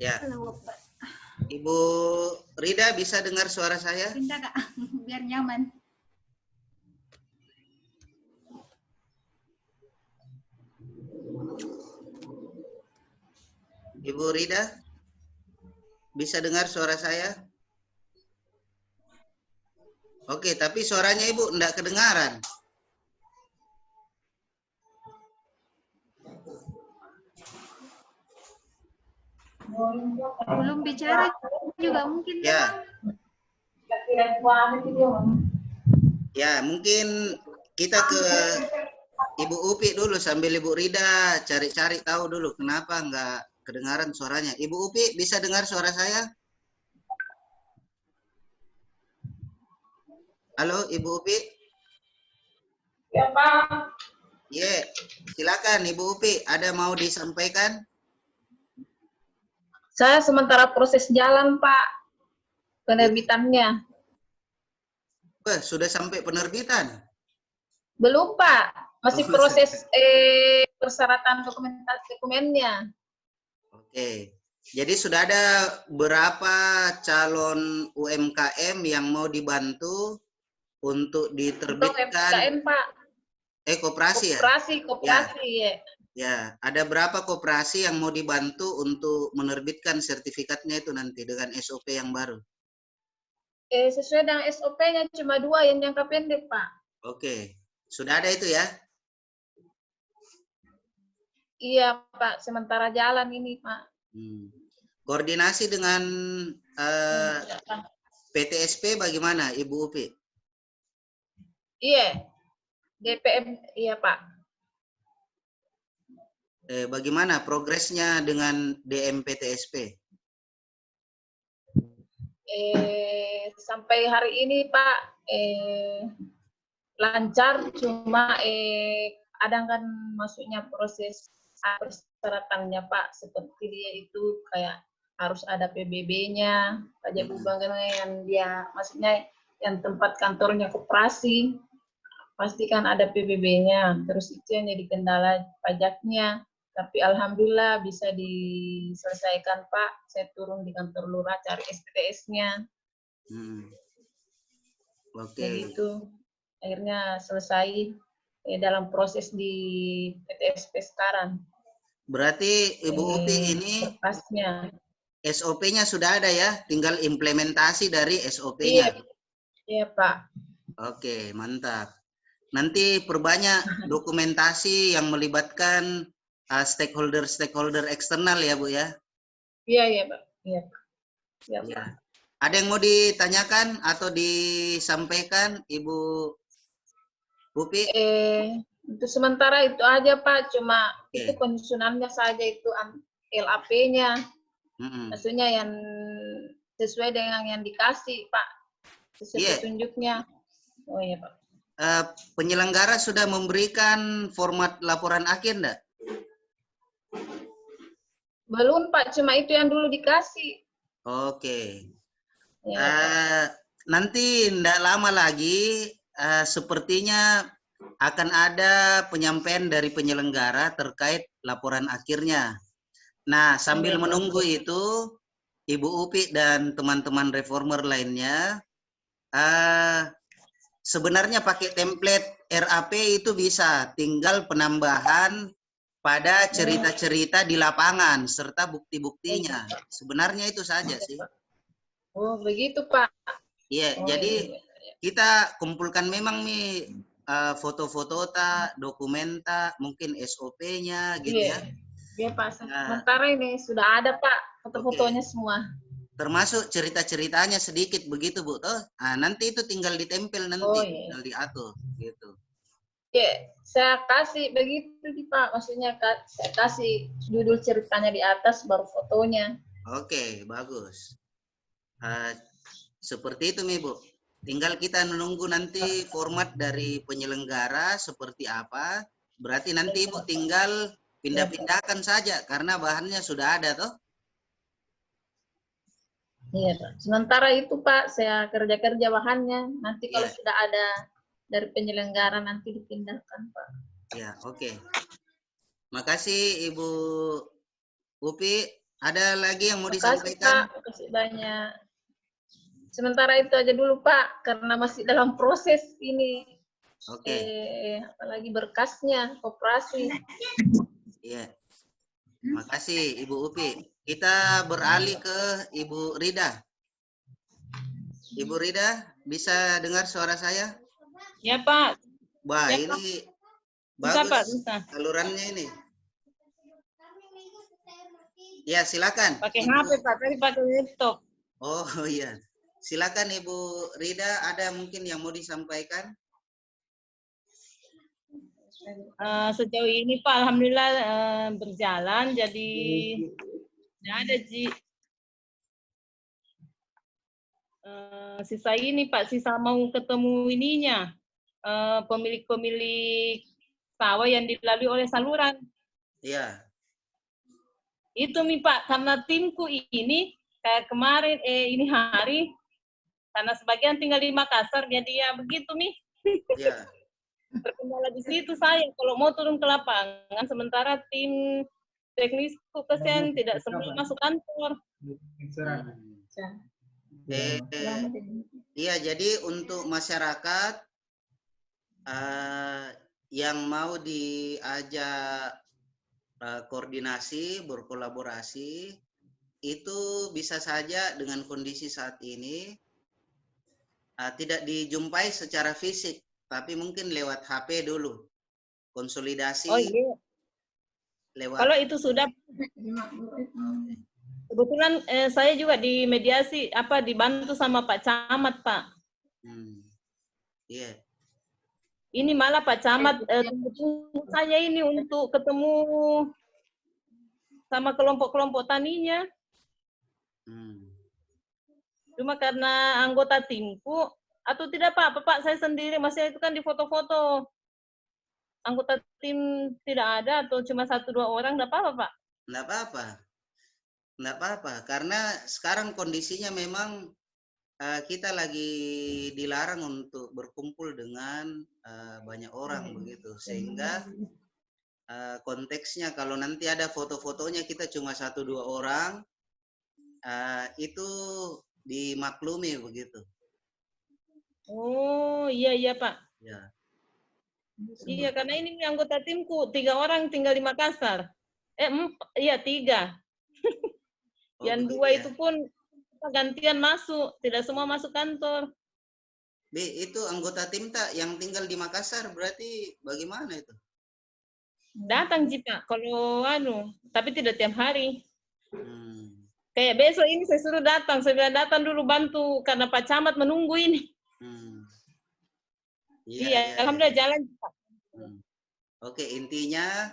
Ya, Halo, Pak. Ibu Rida bisa dengar suara saya? Pindah, Kak, biar nyaman. Ibu Rida bisa dengar suara saya? Oke, tapi suaranya Ibu enggak kedengaran. Belum bicara juga mungkin. Ya. Ya, mungkin kita ke Ibu Upi dulu sambil Ibu Rida cari-cari tahu dulu kenapa enggak kedengaran suaranya. Ibu Upi bisa dengar suara saya? Halo, Ibu Upi? Ya, Pak. Ye, silakan Ibu Upi, ada mau disampaikan? Saya sementara proses jalan, Pak, penerbitannya. Wah, sudah sampai penerbitan? Belum, Pak. Masih proses persyaratan dokumennya. Oke. Jadi sudah ada berapa calon UMKM yang mau dibantu untuk Untuk diterbitkan UMKM, Pak. koperasi ya? Koperasi, ya. Ya, ada berapa koperasi yang mau dibantu untuk menerbitkan sertifikatnya itu nanti dengan SOP yang baru? Sesuai dengan SOP-nya cuma 2 yang jangka pendek, Pak. Oke, sudah ada itu ya? Iya, Pak. Sementara jalan ini, Pak. Koordinasi dengan PTSP bagaimana, Ibu Upi? Iya. DPM, iya, Pak. Bagaimana progresnya dengan DMPTSP? Sampai hari ini, Pak, lancar, cuma ada kan masuknya proses persyaratannya, Pak, seperti dia itu kayak harus ada PBB-nya, pajak bubangan yang dia maksudnya yang tempat kantornya koperasi pastikan ada PBB-nya, terus itu yang jadi kendala pajaknya. Tapi alhamdulillah bisa diselesaikan, Pak. Saya turun di kantor lurah cari SPTS-nya. Oke. Begitu. Akhirnya selesai dalam proses di PTSP sekarang. Berarti Ibu Upi ini SOP-nya sudah ada ya, tinggal implementasi dari SOP-nya. Iya, iya, Pak. Oke, mantap. Nanti perbanyak dokumentasi yang melibatkan stakeholder eksternal ya, Bu ya? Iya, iya, Pak. Iya, Pak. Siap, ya. Ada yang mau ditanyakan atau disampaikan, Ibu Upi? Untuk sementara itu aja, Pak. Cuma itu penyusunannya saja itu LAP-nya. Maksudnya yang sesuai dengan yang dikasih, Pak. Sesuai petunjuknya. Oh iya, Pak. Penyelenggara sudah memberikan format laporan akhir enggak? Belum, Pak. Cuma itu yang dulu dikasih. Oke. Ya, nanti enggak lama lagi sepertinya akan ada penyampaian dari penyelenggara terkait laporan akhirnya. Nah, sambil menunggu itu, Ibu Upi dan teman-teman reformer lainnya, sebenarnya pakai template RAP itu bisa, tinggal penambahan pada cerita-cerita di lapangan serta bukti-buktinya. Sebenarnya itu saja sih. Oh, begitu, Pak. Iya, jadi kita kumpulkan memang nih foto-foto, dokumenta, mungkin SOP-nya gitu ya. Iya, Pak. Sementara ini sudah ada, Pak, foto-fotonya semua. Termasuk cerita-ceritanya sedikit begitu, Bu. Nah, nanti itu tinggal ditempel nanti, tinggal diatur gitu. Iya, saya kasih begitu Pak. Maksudnya saya kasih judul ceritanya di atas baru fotonya. Oke, bagus. Seperti itu nih, Bu. Tinggal kita menunggu nanti format dari penyelenggara seperti apa. Berarti nanti Ibu tinggal pindah-pindahkan saja karena bahannya sudah ada toh. Iya, Pak. Sementara itu Pak, saya kerja-kerja bahannya. Nanti kalau sudah ada dari penyelenggara nanti dipindahkan, Pak. Ya, oke. Makasih Ibu Upi. Ada lagi yang mau Makasih disampaikan? Pak, makasih banyak. Sementara itu aja dulu Pak, karena masih dalam proses ini. Oke, Apalagi berkasnya, operasi. iya. Makasih Ibu Upi. Kita beralih ke Ibu Rida. Ibu Rida, bisa dengar suara saya? Ya Pak, Wah, ya Pak. ini Bisa Pak, bagus bisa. salurannya ini. Ya, silakan. Pakai Ibu. HP Pak, tadi pakai laptop. Oh iya. Silakan Ibu Rida, ada mungkin yang mau disampaikan? Sejauh ini Pak, Alhamdulillah berjalan, jadi tidak ada Ji. Sisa ini Pak, sisa mau ketemu ininya, pemilik-pemilik sawah yang dilalui oleh saluran. Iya. Itu nih Pak, karena timku ini kayak kemarin, ini hari, karena sebagian tinggal di Makassar, jadi ya begitu nih. Iya. Terkendala di situ saya, kalau mau turun ke lapangan, sementara tim teknisku kesian tidak semua masuk kantor. Iya, jadi untuk masyarakat yang mau diajak koordinasi, berkolaborasi, itu bisa saja dengan kondisi saat ini tidak dijumpai secara fisik, tapi mungkin lewat HP dulu. Konsolidasi Oh iya, lewat. kalau itu sudah, kebetulan saya juga dimediasi, dibantu sama Pak Camat Pak. Iya. Ini malah Pak Camat tunggu saya ini untuk ketemu sama kelompok-kelompok taninya. Cuma karena anggota timku, atau tidak Pak, saya sendiri, masih itu kan di foto-foto. Anggota tim tidak ada atau cuma 1-2 orang, enggak apa-apa Pak? Enggak apa-apa. Enggak apa-apa, karena sekarang kondisinya memang kita lagi dilarang untuk berkumpul dengan banyak orang begitu, sehingga konteksnya kalau nanti ada foto-fotonya kita cuma 1-2 orang, itu dimaklumi begitu. Oh iya Pak. Ya. Iya, karena ini anggota timku 3 orang tinggal di Makassar. 3. Oh, Yang begitu 2 ya. itu pun gantian masuk, tidak semua masuk kantor. Itu anggota tim tak yang tinggal di Makassar, berarti bagaimana itu? Datang sih Pak, kalau tapi tidak tiap hari. Kayak besok ini saya suruh datang, saya bilang datang dulu bantu karena Pak Camat menunggu ini. Iya, alhamdulillah jalan Pak. Oke, intinya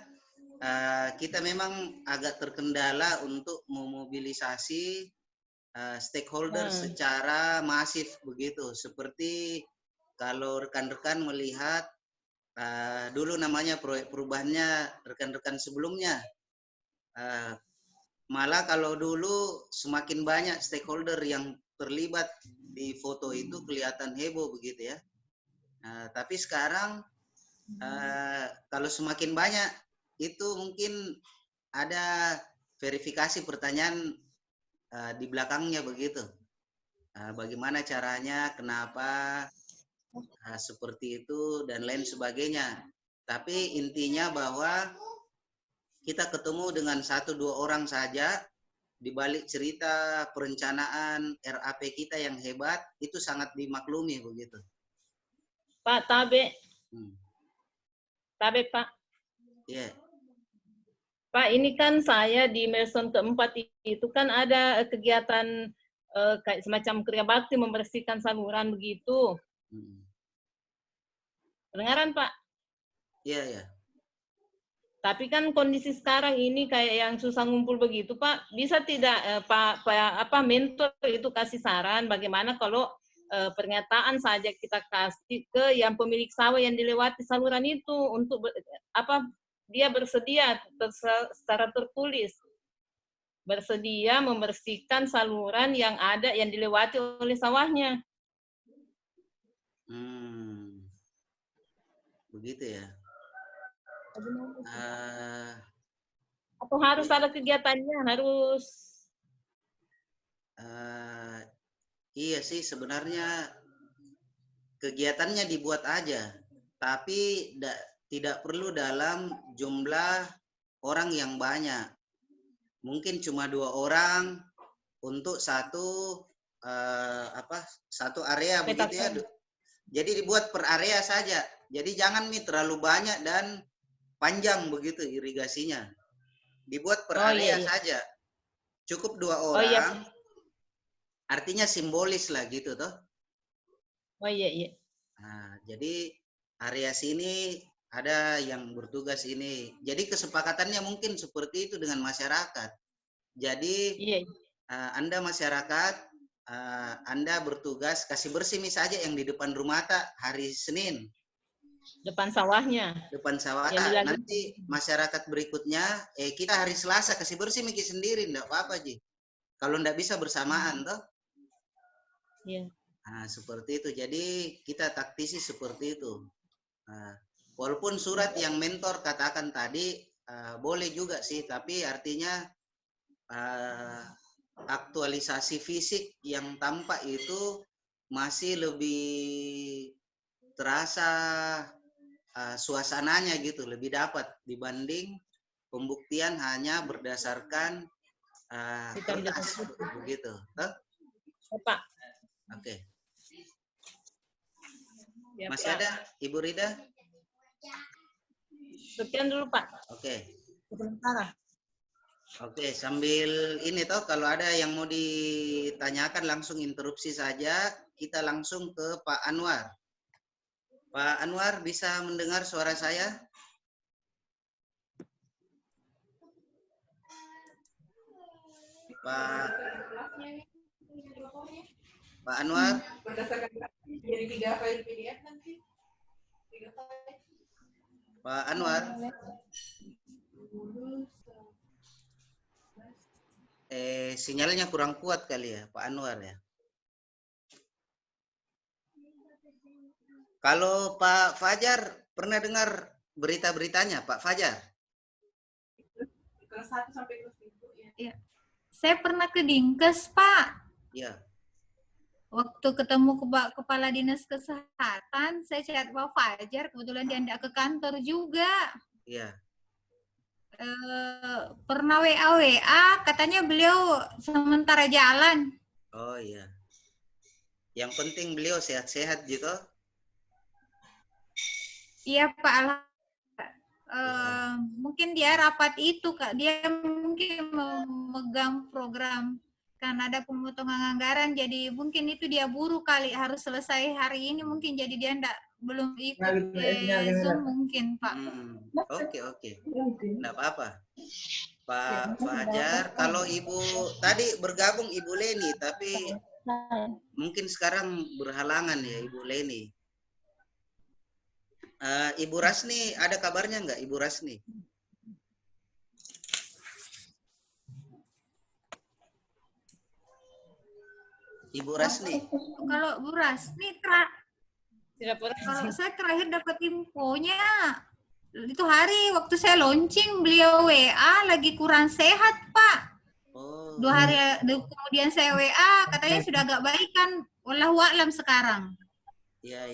kita memang agak terkendala untuk memobilisasi stakeholder secara masif begitu. Seperti kalau rekan-rekan melihat dulu namanya proyek perubahannya rekan-rekan sebelumnya. Malah kalau dulu semakin banyak stakeholder yang terlibat di foto itu kelihatan heboh begitu ya. Tapi sekarang kalau semakin banyak itu mungkin ada verifikasi pertanyaan di belakangnya begitu. Bagaimana caranya, kenapa seperti itu dan lain sebagainya. Tapi intinya bahwa kita ketemu dengan 1-2 orang saja di balik cerita perencanaan RAP kita yang hebat itu sangat dimaklumi begitu. Pak Tabe. Tabe Pak. Iya. Yeah. Pak, ini kan saya di Melson keempat itu kan ada kegiatan kayak semacam kriya bakti membersihkan saluran begitu. Kedengaran Pak? Iya, iya. Tapi kan kondisi sekarang ini kayak yang susah ngumpul begitu Pak, bisa tidak Pak mentor itu kasih saran bagaimana kalau pernyataan saja kita kasih ke yang pemilik sawah yang dilewati saluran itu untuk dia bersedia secara tertulis bersedia membersihkan saluran yang ada yang dilewati oleh sawahnya. Begitu ya. Atau harus ada kegiatannya, harus. Iya sih sebenarnya kegiatannya dibuat aja, tapi tidak perlu dalam jumlah orang yang banyak. Mungkin cuma 2 orang untuk satu satu area begitu ya. Jadi dibuat per area saja. Jadi jangan terlalu banyak dan panjang begitu irigasinya. Dibuat per area saja. Cukup 2 orang. Oh iya. Artinya simbolis lah gitu toh. Oh iya, iya. Nah, jadi area sini ada yang bertugas ini. Jadi kesepakatannya mungkin seperti itu dengan masyarakat. Jadi Iya. Anda masyarakat, Anda bertugas kasih bersih saja yang di depan rumah hari Senin. Depan sawahnya. Depan sawah. Nanti masyarakat berikutnya, kita hari Selasa kasih bersih Miki sendiri, enggak apa-apa Ji. Kalau enggak bisa bersamaan toh. Iya. Nah, seperti itu. Jadi kita taktisi seperti itu. Walaupun surat yang mentor katakan tadi boleh juga sih, tapi artinya aktualisasi fisik yang tampak itu masih lebih terasa suasananya gitu, lebih dapat dibanding pembuktian hanya berdasarkan kertas begitu. Pak. Oke. Ya, Masih Pak. ada Ibu Rida? Sekian dulu Pak. Oke. Sebentar. Oke, sambil ini toh kalau ada yang mau ditanyakan langsung interupsi saja, kita langsung ke Pak Anwar. Pak Anwar bisa mendengar suara saya? Pak Anwar? Pak Anwar? Sinyalnya kurang kuat kali ya, Pak Anwar ya. Kalau Pak Fajar pernah dengar berita-beritanya, Pak Fajar? Kelas 1 sampai kelas 3 ya. Iya. Saya pernah ke Dinkes, Pak. Iya. Waktu ketemu Kepala Dinas Kesehatan, saya chat Pak Fajar, kebetulan dia tidak ke kantor juga. Iya. Pernah WA, katanya beliau sementara jalan. Oh iya. Yang penting beliau sehat-sehat gitu. Iya Pak, mungkin dia rapat itu Kak, dia mungkin memegang program karena ada pemotongan anggaran, jadi mungkin itu dia buru kali harus selesai hari ini, mungkin jadi dia belum ikut Zoom mungkin Pak. Oke. Enggak apa-apa. Pak Fajar, kalau Ibu tadi bergabung Ibu Leni, tapi mungkin sekarang berhalangan ya Ibu Leni. Ibu Rasni, ada kabarnya nggak Ibu Rasni? Ibu Rasni. Kalau Bu Rasni, kalau saya terakhir dapat infonya, itu hari waktu saya launching, beliau WA lagi kurang sehat, Pak. Oh. 2 hari kemudian saya WA, katanya sudah agak baik kan, wallahu a'lam sekarang. Iya.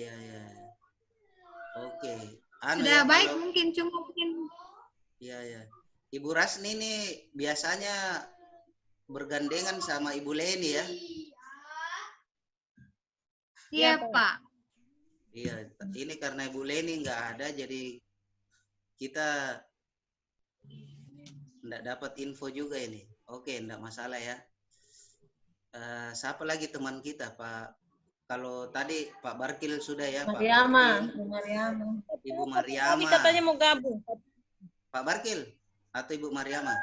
Oke. Sudah ya, baik kalau... mungkin, cuma mungkin. Iya. Ibu Rasni ini biasanya bergandengan sama Ibu Leni ya? Iya, Pak. Iya, ini karena Ibu Leni nggak ada, jadi kita nggak dapat info juga ini. Oke, nggak masalah ya. Siapa lagi teman kita, Pak? Kalau tadi Pak Barkil sudah ya, Mariama. Ibu Mariama. Tapi katanya mau gabung. Pak Barkil atau Ibu Mariama?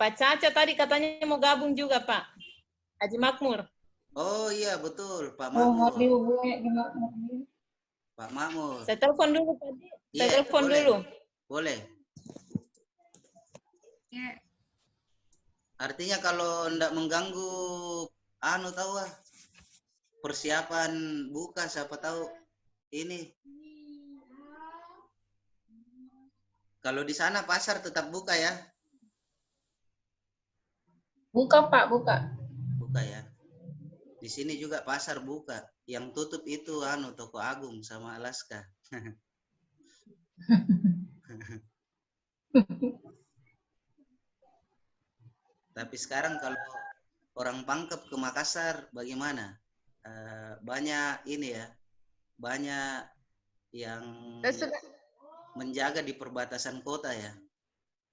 Pak Caca tadi katanya mau gabung juga, Pak. Haji Makmur. Oh iya, betul, Pak Makmur. Pak Makmur. Saya telepon dulu tadi. Saya telepon dulu. Boleh. Artinya kalau enggak mengganggu tahu persiapan buka, siapa tahu ini Kalau di sana pasar tetap buka ya? Buka Pak, buka. Buka ya. Di sini juga pasar buka. Yang tutup itu Toko Agung sama Alaska. Tapi sekarang kalau orang Pangkep ke Makassar bagaimana? Banyak ini ya, banyak yang menjaga di perbatasan kota ya.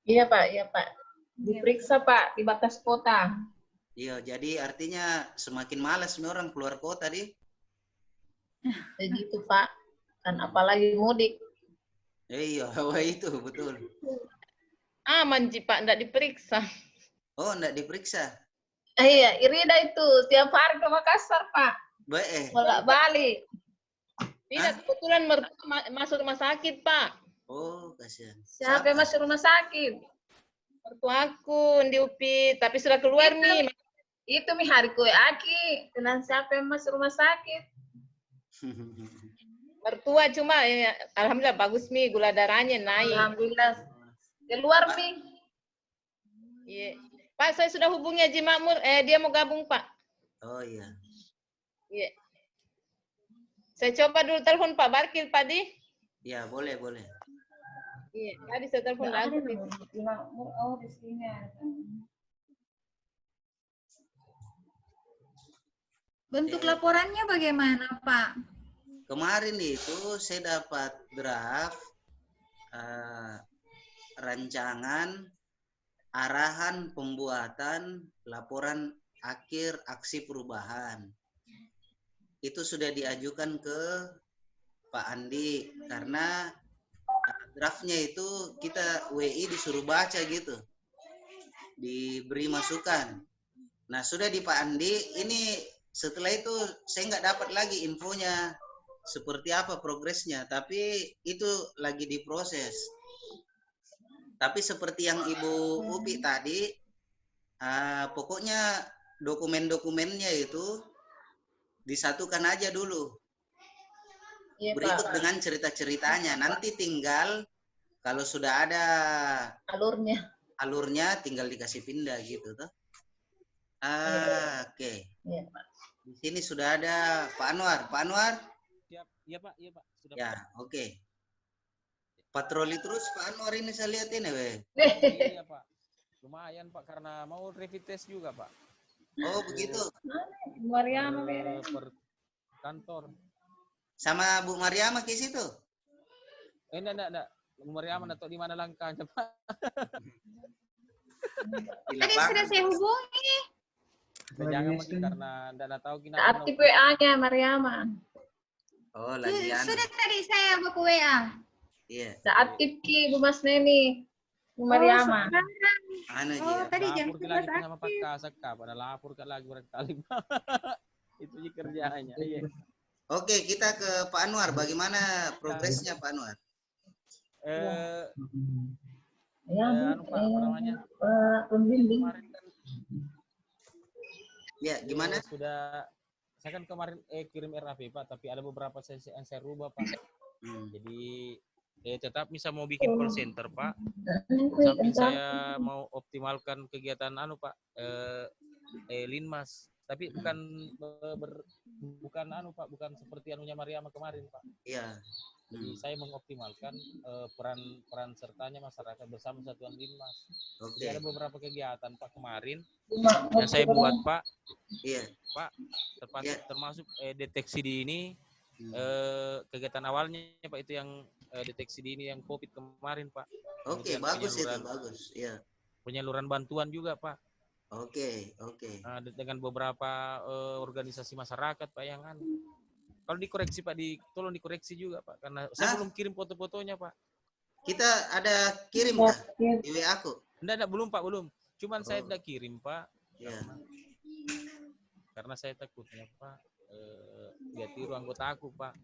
Iya Pak, iya Pak. Diperiksa Pak di batas kota. Iya, jadi artinya semakin malas nih orang keluar kota di. Jadi itu Pak, kan apalagi mudik. Iya, wah itu betul. Aman sih Pak, enggak diperiksa. Oh, enggak diperiksa. Iya, Irida itu tiap hari ke Makassar Pak. Bolak-balik. Tidak, kebetulan masuk rumah sakit Pak. Oh, kasihan. Siapa yang masuk rumah sakit? Mertuaku di UPI, tapi sudah keluar nih. Itu mi hari kue aki. Dan siapa yang masuk rumah sakit? Mertua cuma ya, alhamdulillah bagus mi, gula darahnya naik. Alhamdulillah. Keluar mi. Iya. Pak, saya sudah hubungi Haji Makmur, dia mau gabung Pak. Oh iya. Iya. Saya coba dulu telepon Pak Barkil Pak Di. Iya, boleh, boleh. Iya, tadi saya telepon lagi. Oh, di sini. Bentuk laporannya bagaimana, Pak? Kemarin itu saya dapat draft rancangan arahan pembuatan laporan akhir aksi perubahan. Itu sudah diajukan ke Pak Andi karena draftnya itu kita WI disuruh baca gitu, diberi masukan. Nah sudah di Pak Andi ini, setelah itu saya nggak dapat lagi infonya seperti apa progresnya, tapi itu lagi diproses. Tapi seperti yang Ibu Upi tadi, pokoknya dokumen-dokumennya itu disatukan aja dulu. Ya, berikut Pak, dengan cerita-ceritanya. Nanti tinggal kalau sudah ada alurnya tinggal dikasih pindah gitu toh. Oke. Ya, Pak. Di sini sudah ada Pak Anwar. Pak Anwar? Siap. Iya Pak, iya Pak. Sudah. Ya, oke. Patroli terus Pak Anwar ini saya lihat ini, weh. Iya Pak. Lumayan Pak karena mau rapid test juga Pak. Oh begitu. Mariama per kantor. Sama Bu Mariama ke situ? Enggak. Bu Mariama atau di mana langkahnya Pak? Tadi sudah saya hubungi. Jangan lagi karena enggak tahu kita. Aktif WA-nya Mariama. Oh lagi sudah tadi saya buku WA. Iya. Aktif ki Bu Mas Neni. Bu Mariama. Tadi jam lagi sama Pak Kasaka, pada lapor kan lagi berkali. Itu kerjaannya. Iya. Oke, kita ke Pak Anwar. Bagaimana progresnya Pak Anwar? Pak namanya? Pembimbing. Ya, gimana? Saya kan kemarin kirim RAP Pak, tapi ada beberapa sesi yang saya rubah Pak. Jadi tetap bisa mau bikin call center Pak. Sampai saya mau optimalkan kegiatan Pak, Linmas. Tapi bukan Pak, bukan seperti anunya Mariama kemarin Pak. Iya. Jadi saya mengoptimalkan peran sertanya masyarakat bersama satuan Linmas. Jadi ada beberapa kegiatan Pak kemarin yang saya buat Pak. Iya. Pak, termasuk deteksi dini. Kegiatan awalnya Pak itu yang deteksi dini yang COVID kemarin Pak. Oke, bagus itu, bagus. Iya. Penyaluran bantuan juga Pak. Oke. Dengan beberapa organisasi masyarakat Pak yang kalau dikoreksi Pak, tolong dikoreksi juga Pak, karena saya belum kirim foto-fotonya Pak. Kita ada kirim Pak di WA aku. Enggak, belum Pak, belum. Cuman saya tidak kirim Pak. Ya. Karena saya takutnya Pak, dia tiru anggota aku Pak.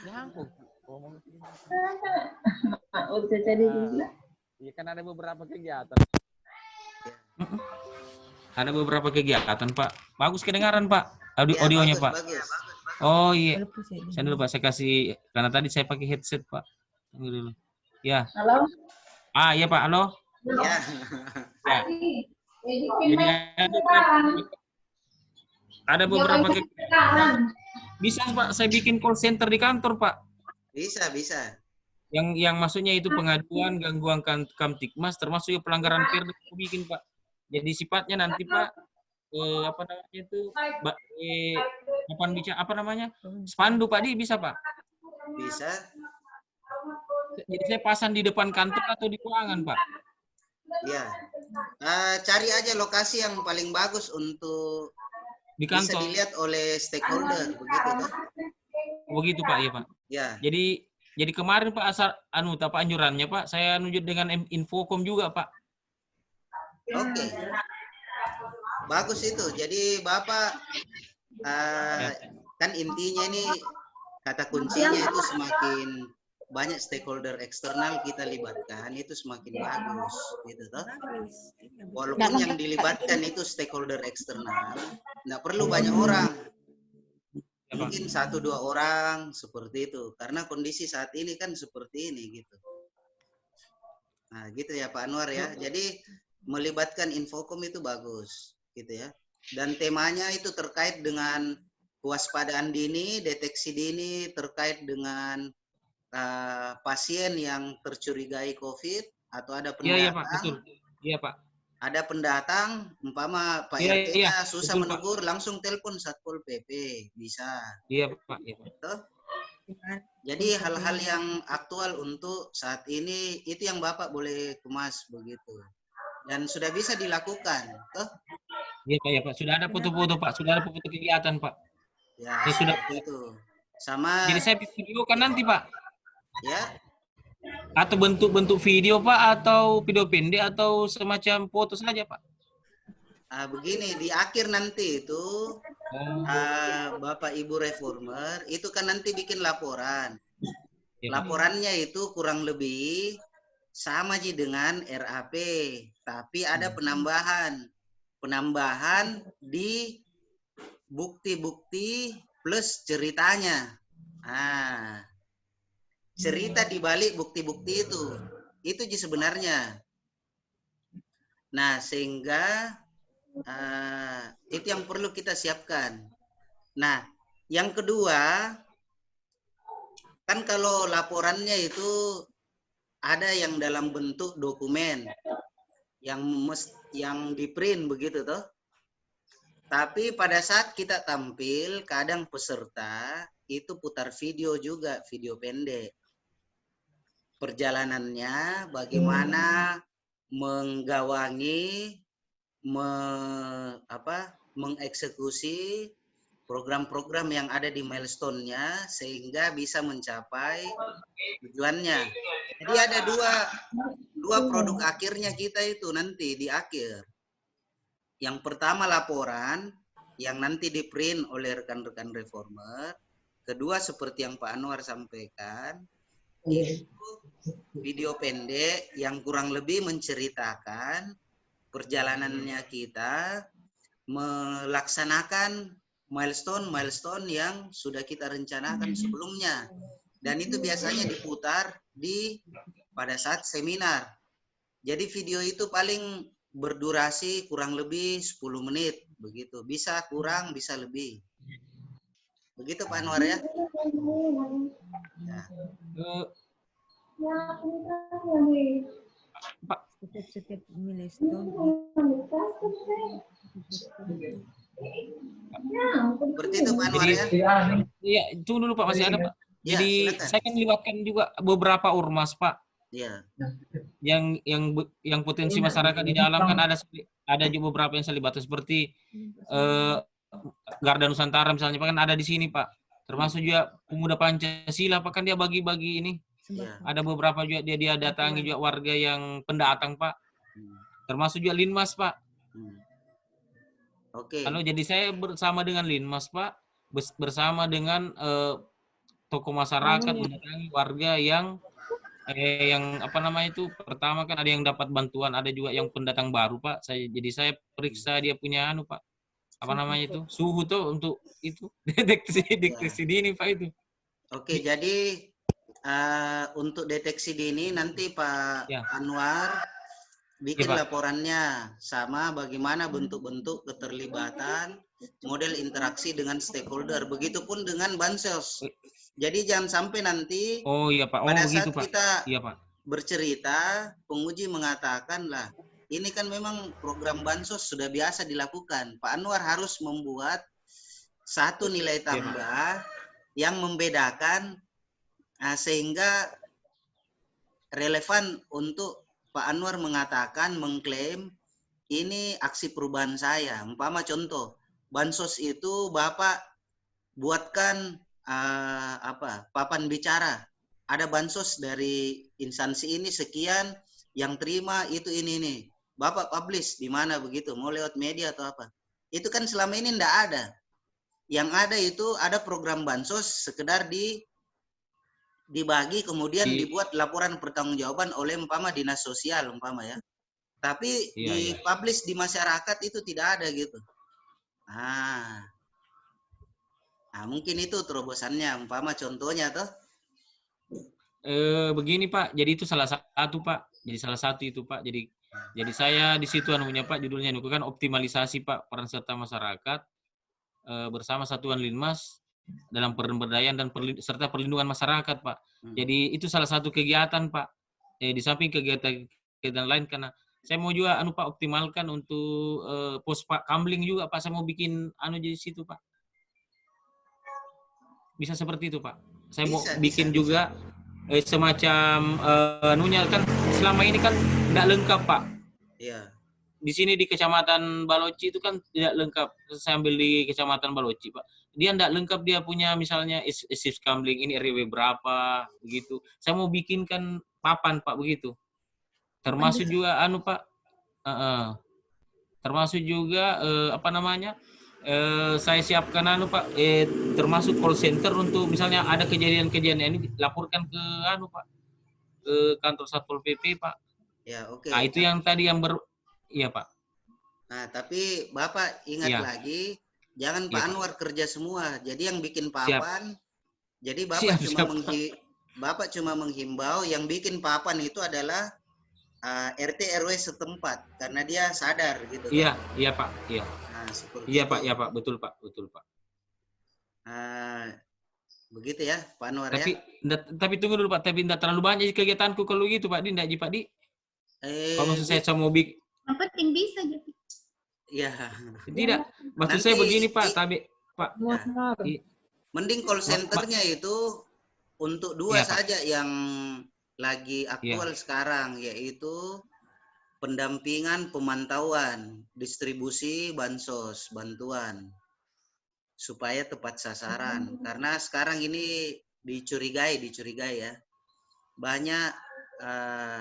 Ya aku ngomong. Udah jadi gila. Iya kan ada beberapa kegiatan. Ada beberapa kegiatan Pak. Bagus kedengaran Pak. Audionya bagus, Pak. Bagus. Oh iya. Saya dulu Pak, saya kasih karena tadi saya pakai headset Pak. Tunggu dulu. Ya. Halo? Iya Pak, halo. Ya. Ya. Jadi ada beberapa bisa Pak, saya bikin call center di kantor Pak. Bisa, bisa. Yang maksudnya itu pengaduan, gangguan Kamtibmas, termasuk pelanggaran Perda aku bikin Pak. Jadi sifatnya nanti Pak, apa namanya itu, apa namanya, spanduk Pak, bisa Pak. Bisa. Jadi saya pasang di depan kantor atau di ruangan Pak. Ya. Cari aja lokasi yang paling bagus untuk Di bisa kantor. dilihat oleh stakeholder, begitu toh? Begitu Pak, iya Pak. Ya. Jadi kemarin Pak asal apa anjurannya Pak, saya nunjuk dengan Infocom juga Pak. Oke. Bagus itu. Jadi Bapak kan intinya ini kata kuncinya itu semakin banyak stakeholder eksternal kita libatkan itu semakin bagus gitu toh. Walaupun yang dilibatkan itu stakeholder eksternal, nggak perlu banyak orang. Mungkin 1-2 orang seperti itu. Karena kondisi saat ini kan seperti ini gitu. Nah, gitu ya Pak Anwar ya. Jadi melibatkan Infocom itu bagus gitu ya. Dan temanya itu terkait dengan kewaspadaan dini, deteksi dini terkait dengan pasien yang tercurigai COVID atau ada pendatang. Iya Pak, betul. Iya Pak. Ada pendatang, umpama Pak RT-nya susah betul, menegur, Pak. Langsung telepon Satpol PP, bisa. Iya Pak. Iya, Pak. Jadi hal-hal yang aktual untuk saat ini itu yang Bapak boleh kemas begitu. Dan sudah bisa dilakukan, toh? Iya Pak, ya Pak. Sudah ada foto-foto Pak, sudah ada foto kegiatan Pak. Ya, sudah itu. Sama. Jadi saya video kan nanti Pak. Ya. Atau bentuk video Pak, atau video pendek, atau semacam foto saja Pak. Begini, di akhir nanti itu Bapak Ibu reformer itu kan nanti bikin laporan. Ya. Laporannya itu kurang lebih sama sih dengan RAP, tapi ada penambahan di bukti-bukti plus ceritanya. Cerita di balik bukti-bukti itu sih sebenarnya. Nah, sehingga itu yang perlu kita siapkan. Nah, yang kedua, kan kalau laporannya itu ada yang dalam bentuk dokumen, yang di print begitu toh. Tapi pada saat kita tampil, kadang peserta itu putar video juga, video pendek. Perjalanannya bagaimana menggawangi, mengeksekusi program-program yang ada di milestone-nya sehingga bisa mencapai tujuannya. Jadi ada dua produk akhirnya kita itu nanti di akhir. Yang pertama laporan yang nanti di print oleh rekan-rekan reformer. Kedua seperti yang Pak Anwar sampaikan, itu video pendek yang kurang lebih menceritakan perjalanannya kita melaksanakan milestone yang sudah kita rencanakan sebelumnya. Dan itu biasanya diputar pada saat seminar. Jadi video itu paling berdurasi kurang lebih 10 menit begitu. Bisa kurang, bisa lebih. Begitu Pak Anwar ya. Pak, setiap milestone. Seperti itu Pak Anwar ya. Iya, tunggu dulu Pak, masih ada Pak. Jadi ya, saya kan libatkan juga beberapa ormas Pak. Iya. Yang potensi masyarakat di dalam kan ada juga beberapa yang saya libatkan seperti Garda Nusantara misalnya Pak, kan ada di sini Pak. Termasuk juga Pemuda Pancasila Pak, kan dia bagi-bagi ini. Ya. Ada beberapa juga dia datangi juga warga yang pendatang Pak. Termasuk juga Linmas Pak. Oke. Kalau jadi saya bersama dengan Linmas Pak, bersama dengan tokoh masyarakat mendatangi warga yang apa namanya itu, pertama kan ada yang dapat bantuan, ada juga yang pendatang baru Pak. Jadi saya periksa dia punya Pak, apa namanya itu, suhu tuh untuk itu deteksi dini Pak itu. Oke, jadi untuk deteksi dini nanti Pak Ya. Anwar bikin Pak. laporannya sama bagaimana bentuk-bentuk keterlibatan, model interaksi dengan stakeholder, begitupun dengan bansos. Jadi jangan sampai nanti Oh iya Pak, pada begitu saat Pak. kita Iya Pak. bercerita, penguji mengatakan lah, ini kan memang program bansos sudah biasa dilakukan. Pak Anwar harus membuat satu nilai tambah yang membedakan sehingga relevan untuk Pak Anwar mengatakan, mengklaim ini aksi perubahan saya. Umpama contoh, bansos itu Bapak buatkan papan bicara. Ada bansos dari instansi ini sekian, yang terima itu ini. Bapak publish di mana begitu, mau lewat media atau apa. Itu kan selama ini enggak ada. Yang ada itu ada program bansos sekedar dibagi kemudian dibuat laporan pertanggungjawaban oleh umpama dinas sosial umpama ya. Tapi dipublish di masyarakat itu tidak ada gitu. Nah, mungkin itu terobosannya umpama contohnya toh. Begini Pak, jadi itu salah satu Pak. Jadi salah satu itu Pak. Jadi saya di situ anunya Pak, judulnya itu kan optimalisasi Pak peran serta masyarakat bersama Satuan Linmas dalam pemberdayaan dan serta perlindungan masyarakat Pak. Jadi itu salah satu kegiatan Pak. Di samping kegiatan lain karena saya mau juga Pak optimalkan untuk pos Pak Kamling juga Pak. Saya mau bikin di situ Pak. Bisa seperti itu Pak. Saya mau bikin juga semacam kan selama ini kan tidak lengkap Pak. Iya. Di sini di Kecamatan Baloci itu kan tidak lengkap. Saya ambil di Kecamatan Baloci Pak. Dia tidak lengkap, dia punya misalnya SIS Kamling ini RW berapa begitu. Saya mau bikinkan papan Pak begitu. Termasuk juga Pak. Termasuk juga saya siapkan Pak, termasuk call center untuk misalnya ada kejadian-kejadian ini laporkan ke Pak, ke kantor Satpol PP Pak. Ya, oke. Nah, itu yang tadi yang iya Pak. Nah, tapi Bapak ingat lagi, jangan Pak Anwar kerja semua. Jadi yang bikin papan, jadi Bapak cuma menghimbau yang bikin papan itu adalah RT RW setempat karena dia sadar gitu. Iya Pak, iya. Nah, seperti iya itu. Pak, iya Pak, betul Pak. Begitu ya, Pak Anwar tapi, ya. Tapi tunggu dulu Pak, tapi tidak terlalu banyak kegiatanku kalau gitu Pak, tidak Pak Di. Kalau maksud saya mau bikin. Yang penting bisa jadi. Iya. Tidak, maksud saya begini Pak, tapi Pak. Mending call centernya itu untuk dua saja yang lagi aktual sekarang, yaitu pendampingan, pemantauan, distribusi bansos, bantuan, supaya tepat sasaran. Karena sekarang ini dicurigai ya, banyak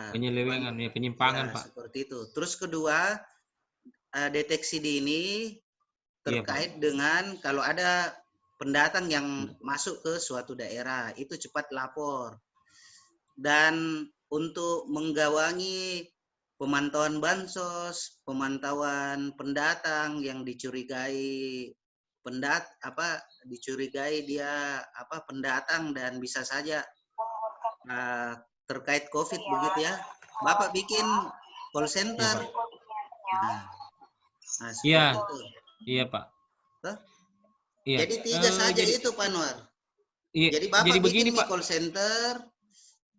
penyelewengan, penyimpangan Pak. Seperti itu. Terus kedua, deteksi dini terkait dengan kalau ada pendatang yang masuk ke suatu daerah, itu cepat lapor. Dan untuk menggawangi pemantauan bansos, pemantauan pendatang yang dicurigai dicurigai dia pendatang dan bisa saja terkait COVID begitu ya. Bapak bikin call center. Iya. Iya, Pak. Iya. Jadi 3 saja itu Pak Anwar. Iya. Jadi Bapak jadi bikin begini, Pak. call center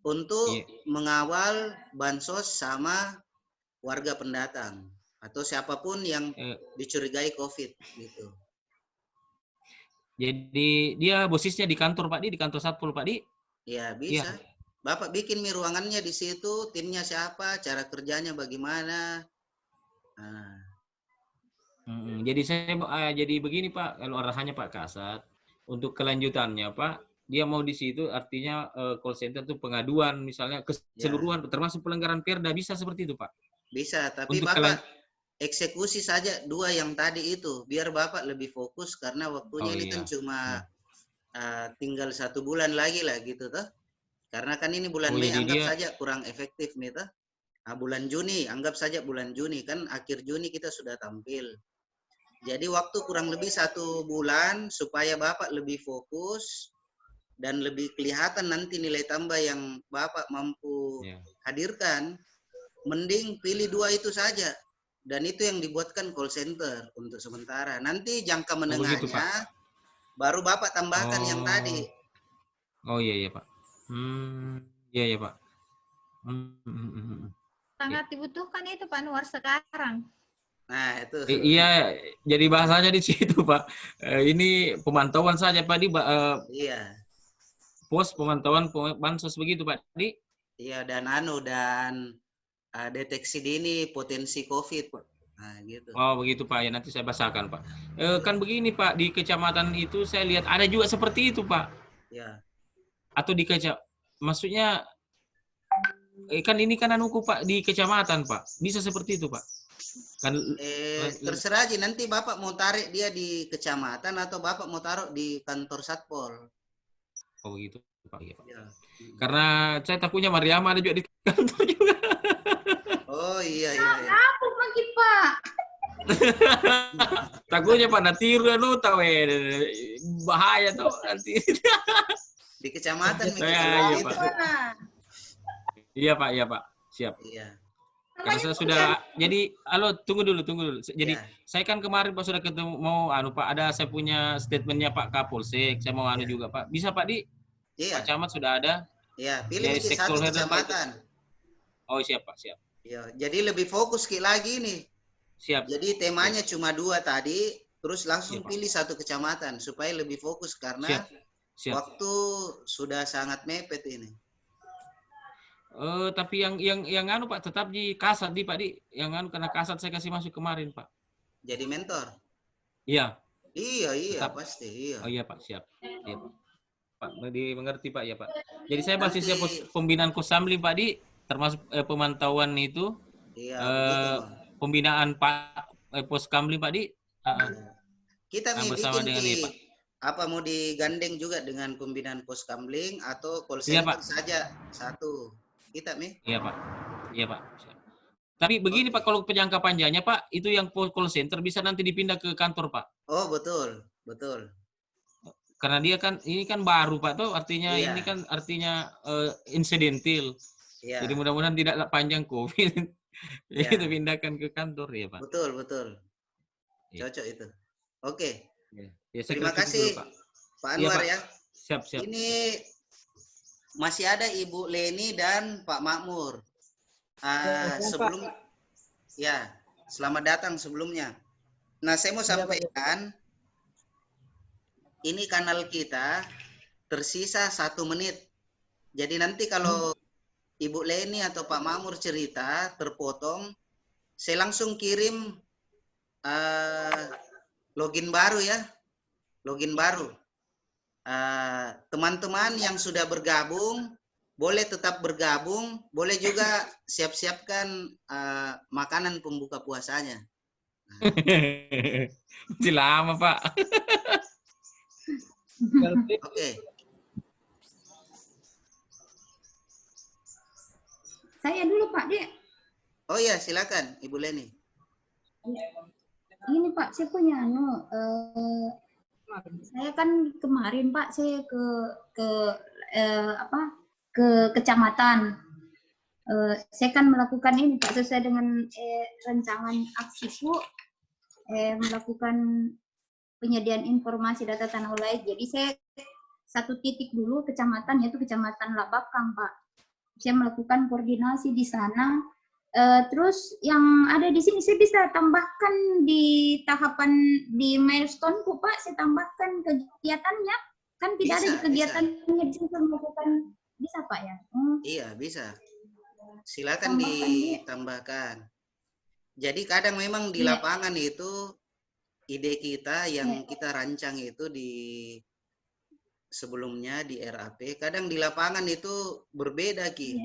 untuk mengawal bansos sama warga pendatang atau siapapun yang dicurigai COVID gitu. Jadi dia posisinya di kantor Pak Di kantor Satpol Pak Di? Iya, bisa. Ya. Bapak bikin ruangannya di situ, timnya siapa, cara kerjanya bagaimana. Jadi jadi begini Pak, kalau arahannya Pak Kasat, untuk kelanjutannya Pak, dia mau di situ artinya call center itu pengaduan misalnya keseluruhan termasuk pelanggaran Perda, bisa seperti itu Pak? Bisa, tapi untuk Bapak eksekusi saja 2 yang tadi itu, biar Bapak lebih fokus karena waktunya ini kan cuma tinggal 1 bulan lagi lah gitu toh. Karena kan ini bulan Mei anggap saja kurang efektif nih toh. Nah, bulan Juni, anggap saja bulan Juni kan akhir Juni kita sudah tampil. Jadi waktu kurang lebih 1 bulan supaya Bapak lebih fokus dan lebih kelihatan nanti nilai tambah yang Bapak mampu hadirkan, mending pilih 2 itu saja. Dan itu yang dibuatkan call center untuk sementara. Nanti jangka menengahnya, begitu, Pak. baru Bapak tambahkan yang tadi. Oh iya Pak. Iya Pak. Sangat dibutuhkan itu Pak Anwar sekarang. Nah itu. Iya, jadi bahasanya di situ Pak. Ini pemantauan saja Pak di iya. Pos pemantauan bansos begitu Pak di. Iya dan deteksi dini potensi COVID Pak. Nah gitu. Oh begitu Pak, ya nanti saya bahasakan Pak. Kan begini Pak, di kecamatan itu saya lihat ada juga seperti itu Pak. Ya. Atau di maksudnya kan ini kan anuku Pak di kecamatan Pak. Bisa seperti itu Pak. Kan terserah aja nanti Bapak mau tarik dia di kecamatan atau Bapak mau taruh di kantor Satpol. Oh begitu Pak. Ya, Pak. Ya. Karena saya takutnya Mariama ada juga di kantor juga. Oh iya. Aku pagi Pak. Takutnya Pak natiru tahu bahaya tuh nanti. Di kecamatan iya, Pak. Iya Pak, siap. Iya. Karena saya sudah jadi, tunggu dulu. Jadi saya kan kemarin Pak sudah ketemu mau Pak ada saya punya statementnya Pak Kapolsek, saya mau juga Pak. Bisa Pak di? Iya. Pak Camat sudah ada. Iya, pilih di satu kecamatan. Oh siap Pak, siap. Iya, jadi lebih fokus lagi nih. Siap. Jadi temanya cuma 2 tadi, terus langsung pilih satu kecamatan supaya lebih fokus karena siap. Waktu sudah sangat mepet ini. Tapi yang Pak tetap di Kasat Pak di yang karena Kasat saya kasih masuk kemarin Pak. Jadi mentor. Iya. Iya tetap. Pasti iya. Oh iya Pak, siap. Iya Pak. Mengerti Pak ya Pak. Jadi saya basisnya pembinaan Kosamli Pak di termasuk pemantauan itu. Iya. Pembinaan Pos Kamli Pak di. Kita bersama bikin dengan Pak. Apa mau digandeng juga dengan pembinaan pos kamling atau call center saja satu? Kita Iya Pak. Tapi begini Pak, kalau jangka panjangnya Pak, itu yang call center bisa nanti dipindah ke kantor Pak. Oh betul. Karena dia kan ini kan baru Pak tuh, artinya ini kan artinya insidental. Iya. Jadi mudah-mudahan tidak panjang COVID. Kita pindahkan ke kantor ya Pak. Betul. Cocok itu. Oke. Ya, terima kasih dulu, Pak Anwar ya. Siap. Ini masih ada Ibu Leni dan Pak Makmur. Selamat datang sebelumnya. Nah, saya mau sampaikan, ini kanal kita tersisa 1 menit. Jadi nanti kalau Ibu Leni atau Pak Makmur cerita terpotong, saya langsung kirim login baru ya. Teman-teman yang sudah bergabung boleh tetap bergabung, boleh juga siap-siapkan makanan pembuka puasanya. Masih lama Pak. Oke. Saya dulu Pak Dek. Oh iya, silakan Ibu Leni. Ini Pak, saya punya saya kan kemarin Pak saya ke kecamatan. Saya kan melakukan ini Pak sesuai dengan rancangan aksiku, melakukan penyediaan informasi data tanah wilayah. Jadi saya 1 titik dulu kecamatan, yaitu Kecamatan Labakang Pak. Saya melakukan koordinasi di sana. Terus yang ada di sini saya bisa tambahkan di tahapan di milestone-ku Pak, saya tambahkan kegiatannya. Kan tidak ada kegiatannya di sini melakukan, bisa Pak ya? Iya, bisa. Silakan ditambahkan. Jadi kadang memang di lapangan itu ide kita yang kita rancang itu sebelumnya di RAP, kadang di lapangan itu berbeda Ki.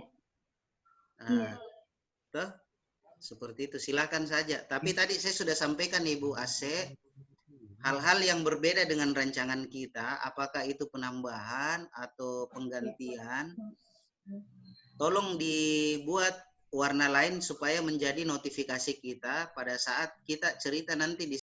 Seperti itu, silakan saja. Tapi tadi saya sudah sampaikan Ibu Ase, hal-hal yang berbeda dengan rancangan kita, apakah itu penambahan atau penggantian, tolong dibuat warna lain supaya menjadi notifikasi kita pada saat kita cerita nanti di